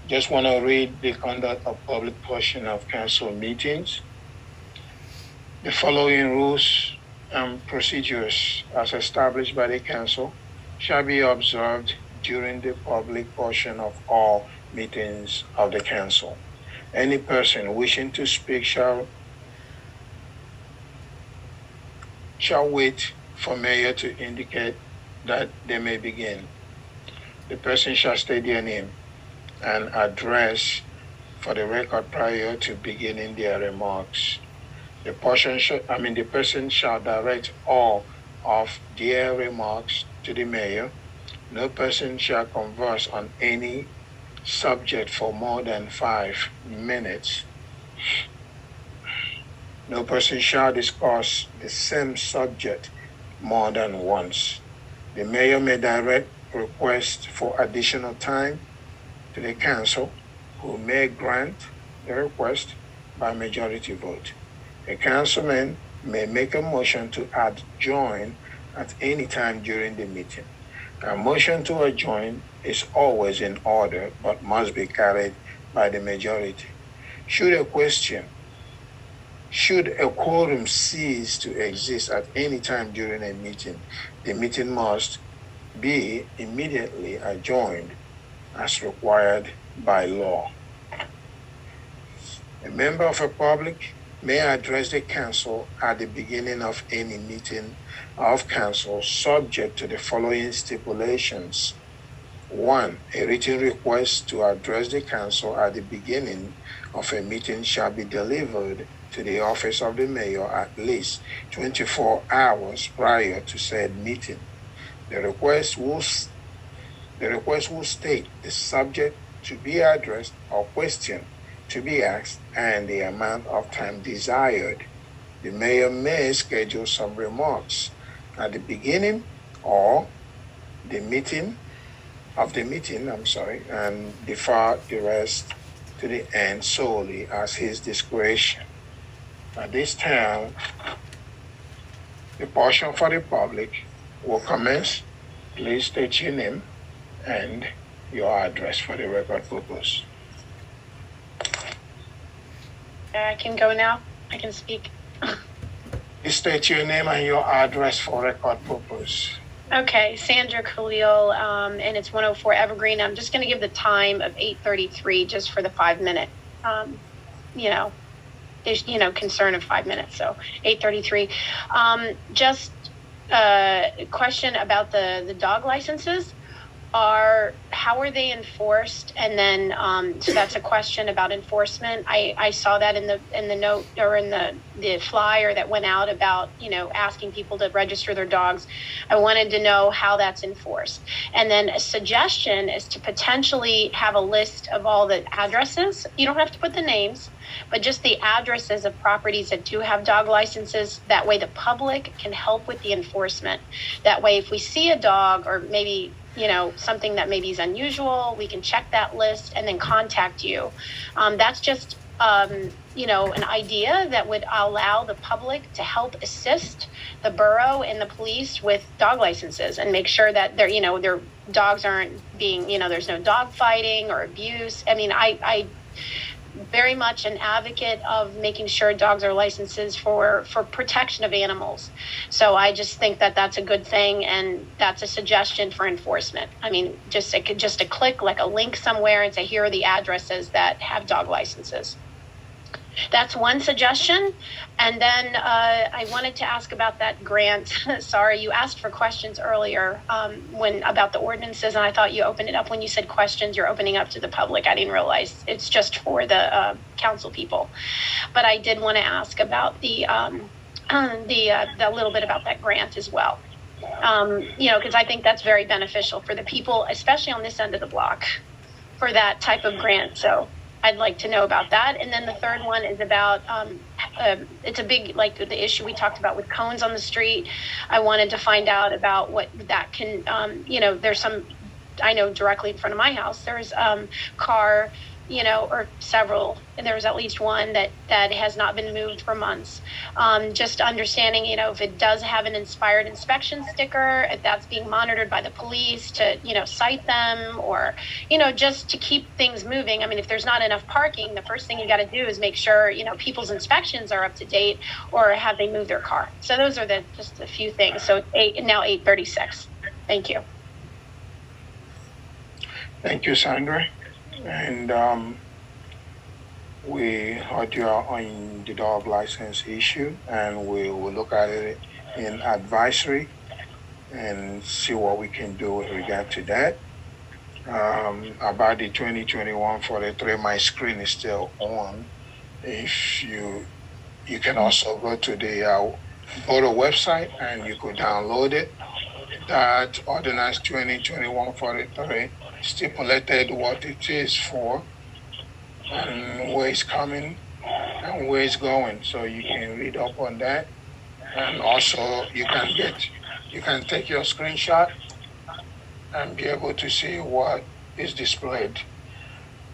Just want to read the conduct of public portion of council meetings. The following rules and procedures as established by the council shall be observed during the public portion of all meetings of the council. Any person wishing to speak shall wait for mayor to indicate that they may begin. The person shall state their name and address for the record prior to beginning their remarks. The person shall direct all of their remarks to the mayor. No person shall converse on any subject for more than 5 minutes. No person shall discuss the same subject more than once. The mayor may direct requests for additional time to the council, who may grant the request by majority vote. A councilman may make a motion to adjourn at any time during the meeting. A motion to adjourn is always in order, but must be carried by the majority. Should a quorum cease to exist at any time during a meeting, the meeting must be immediately adjourned as required by law. A member of the public may address the council at the beginning of any meeting of council subject to the following stipulations. 1. A written request to address the council at the beginning of a meeting shall be delivered to the office of the mayor at least 24 hours prior to said meeting. The request will state the subject to be addressed or question to be asked and the amount of time desired. The mayor may schedule some remarks at the beginning or the meeting and defer the rest to the end solely as his discretion. At this time, the portion for the public will commence. Please state your name and your address for the record purpose. I can go now. I can speak. Please state your name and your address for record purpose. Okay, Sandra Khalil, and it's 104 Evergreen. I'm just going to give the time of 8:33 just for the 5 minute, concern of 5 minutes. So 8:33. Just a question about the dog licenses. How are they enforced? And then so that's a question about enforcement. I saw that in the note or in the flyer that went out about asking people to register their dogs. I wanted to know how that's enforced. And then a suggestion is to potentially have a list of all the addresses. You don't have to put the names, but just the addresses of properties that do have dog licenses. That way the public can help with the enforcement. That way if we see a dog or maybe something that maybe is unusual, we can check that list and then contact you. That's just, an idea that would allow the public to help assist the borough and the police with dog licenses and make sure that their dogs aren't being, there's no dog fighting or abuse. I mean, I very much an advocate of making sure dogs are licenses for protection of animals. So I just think that that's a good thing, and that's a suggestion for enforcement. I mean, just a click, like a link somewhere, and say, here are the addresses that have dog licenses. That's one suggestion. And then I wanted to ask about that grant. Sorry, you asked for questions earlier when about the ordinances, and I thought you opened it up when you said questions. You're opening up to the public. I didn't realize it's just for the council people. But I did want to ask about the little bit about that grant as well. Because I think that's very beneficial for the people, especially on this end of the block, for that type of grant. So I'd like to know about that. And then the third one is about, it's a big, like the issue we talked about with cones on the street. I wanted to find out about what that can, there's some, I know directly in front of my house, there's car, or several, and there was at least one that has not been moved for months. Just understanding, if it does have an expired inspection sticker, if that's being monitored by the police to, cite them, or, just to keep things moving. I mean, if there's not enough parking, the first thing you got to do is make sure, people's inspections are up to date, or have they moved their car. So those are just a few things. So 8:36. Thank you. Thank you, Sandra. And we heard you on the dog license issue, and we will look at it in advisory and see what we can do with regard to that. About the 2021 43, my screen is still on. If you can also go to the Borough website and you could download it. That ordinance 2021 43 stipulated what it is for and where it's coming and where it's going. So you can read up on that. And also you can take your screenshot and be able to see what is displayed.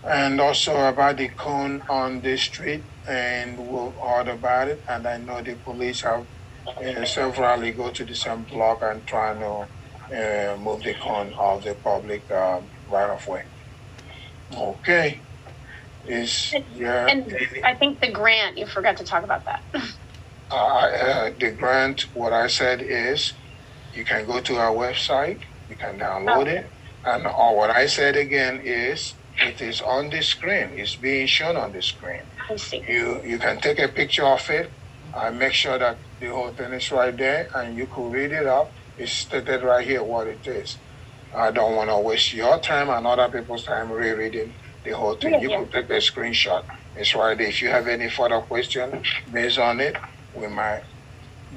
And also about the cone on the street, and we'll heard about it. And I know the police have severally go to the same block and try to move the cone of the public right of way. Okay. And I think the grant, you forgot to talk about that. The grant, what I said is, you can go to our website, you can download it, and what I said again is, it is on the screen. It's being shown on the screen. I see. You can take a picture of it and make sure that the whole thing is right there, and you can read it up. It's stated right here what it is. I don't want to waste your time and other people's time rereading the whole thing. You could take a screenshot. It's right there. If you have any further question based on it, we might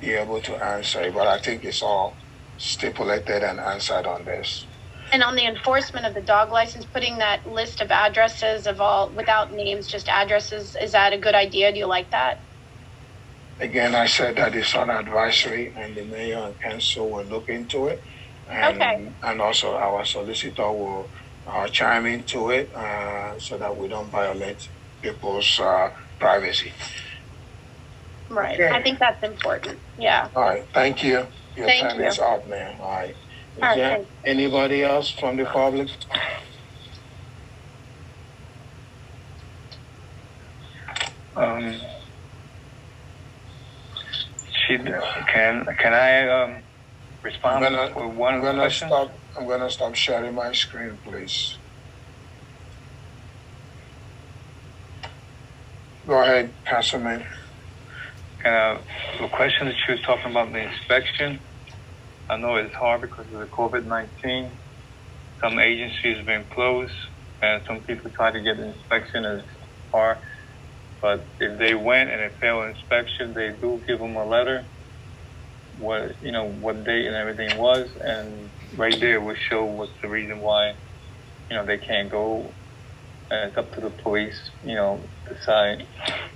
be able to answer it. But I think it's all stipulated and answered on this. And on the enforcement of the dog license, putting that list of addresses of all, without names, just addresses, is that a good idea? Do you like that? Again, I said that it's on advisory, and the mayor and council will look into it. And, and also our solicitor will chime into it so that we don't violate people's privacy. Right. Okay. I think that's important. Yeah. All right. Thank you. Your Thank time you. is up, man. All right. Is All there right. anybody else from the public? Can I respond with one question? I'm gonna stop sharing my screen, please. Go ahead, Councilman. The question that she was talking about, the inspection, I know it's hard because of the COVID-19. Some agencies have been closed, and some people try to get an inspection as far. But if they went and it failed inspection, they do give them a letter, what date and everything was, and right there will show what's the reason why, they can't go. And it's up to the police, decide,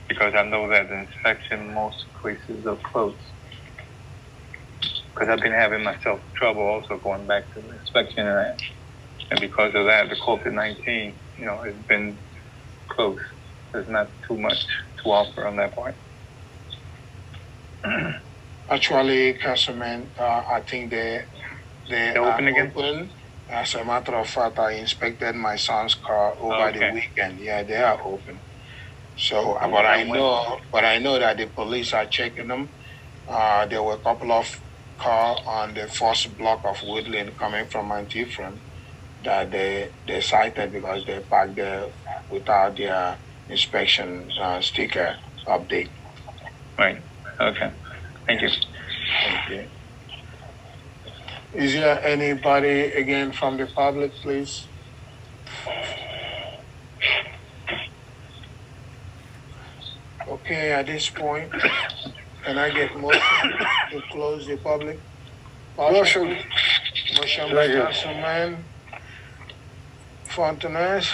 because I know that the inspection, most places are closed. Because I've been having myself trouble also going back to the inspection, and because of that, the COVID-19, has been closed. There's not too much to offer on that part. Actually, Councilman, I think they're open again? Open. As a matter of fact, I inspected my son's car over the weekend. Yeah, they are open. So, but I know that the police are checking them. There were a couple of cars on the first block of Woodlynne coming from Antifron that they cited because they parked there without their inspection sticker update. Right. Okay. Thank you. Thank you. Is there anybody again from the public, please? Okay, at this point, can I get motion to close the public? Motion. Motion by Second. Councilman Fontanes.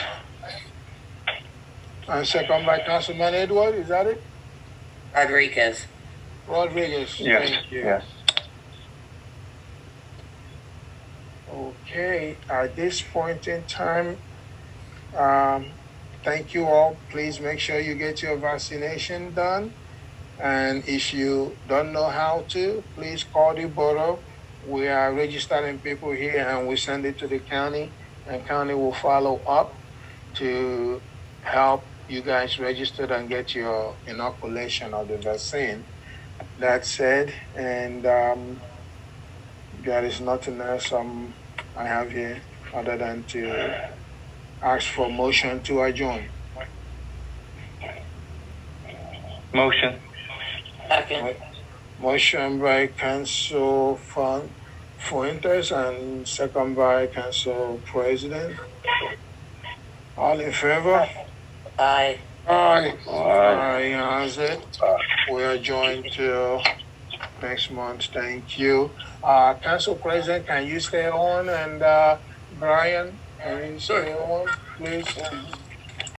And second by Councilman Edward, is that it? Rodriguez. Rodriguez, Yes. thank you. Yes. Okay, at this point in time, thank you all. Please make sure you get your vaccination done. And if you don't know how to, please call the borough. We are registering people here and we send it to the county, and county will follow up to help you guys register and get your inoculation of the vaccine. That said, and there is nothing else I have here other than to ask for motion to adjourn. Motion. Second. Motion by Council Fuentes and second by Council President. All in favor? Aye. Aye. Aye, has it. We are joined till next month. Thank you. Council President, can you stay on? And Brian, can you stay on, please?